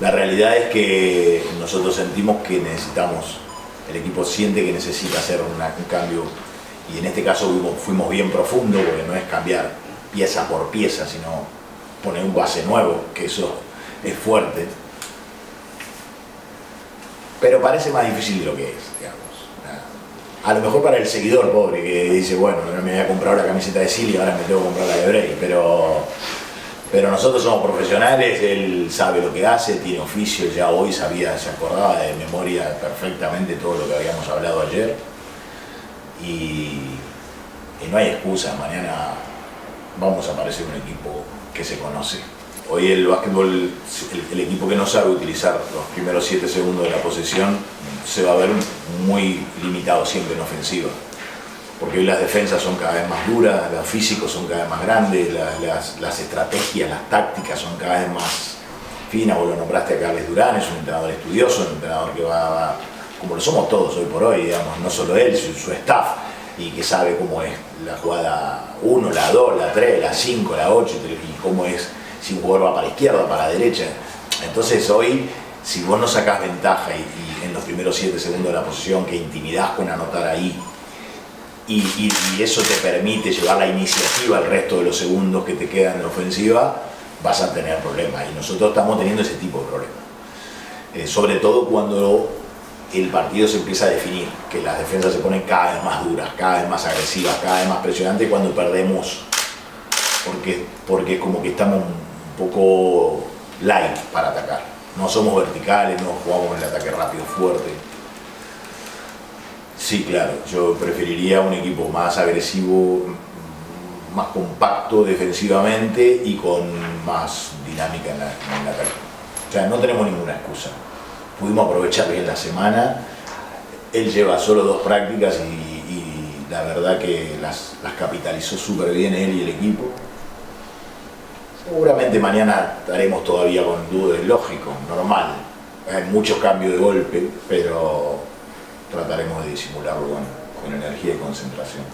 La realidad es que nosotros sentimos que necesitamos, el equipo siente que necesita hacer un cambio, y en este caso fuimos bien profundo, porque no es cambiar pieza por pieza, sino poner un base nuevo, que eso es fuerte. Pero parece más difícil de lo que es, digamos. A lo mejor para el seguidor pobre que dice, bueno, me voy a comprar la camiseta de Silly, ahora me tengo que comprar la de Bray, pero nosotros somos profesionales, él sabe lo que hace, tiene oficio, ya hoy se acordaba de memoria perfectamente todo lo que habíamos hablado ayer, y no hay excusa, mañana vamos a parecer un equipo que se conoce. Hoy el básquetbol, el equipo que no sabe utilizar los primeros 7 segundos de la posesión se va a ver muy limitado siempre en ofensiva, porque hoy las defensas son cada vez más duras, los físicos son cada vez más grandes, las estrategias, las tácticas son cada vez más finas. Vos lo nombraste a Carles Durán, es un entrenador estudioso, un entrenador que va como lo somos todos hoy por hoy, digamos, no solo él, su staff, y que sabe cómo es la jugada 1, la 2, la 3, la 5, la 8, y cómo es si un jugador va para la izquierda, para la derecha. Entonces hoy, si vos no sacás ventaja y en los primeros 7 segundos de la posesión, que intimidás con anotar ahí, y eso te permite llevar la iniciativa el resto de los segundos que te quedan en la ofensiva, vas a tener problemas, y nosotros estamos teniendo ese tipo de problemas. Sobre todo cuando el partido se empieza a definir, que las defensas se ponen cada vez más duras, cada vez más agresivas, cada vez más presionantes, cuando perdemos, porque como que estamos un poco light para atacar. No somos verticales, no jugamos en el ataque rápido, fuerte. Sí, claro, yo preferiría un equipo más agresivo, más compacto defensivamente y con más dinámica en el ataque. O sea, no tenemos ninguna excusa. Pudimos aprovechar bien la semana, él lleva solo 2 prácticas y la verdad que las capitalizó súper bien él y el equipo. Seguramente mañana estaremos todavía con dudas, lógico, normal. Hay muchos cambios de golpe, pero trataremos de disimularlo con energía y concentración.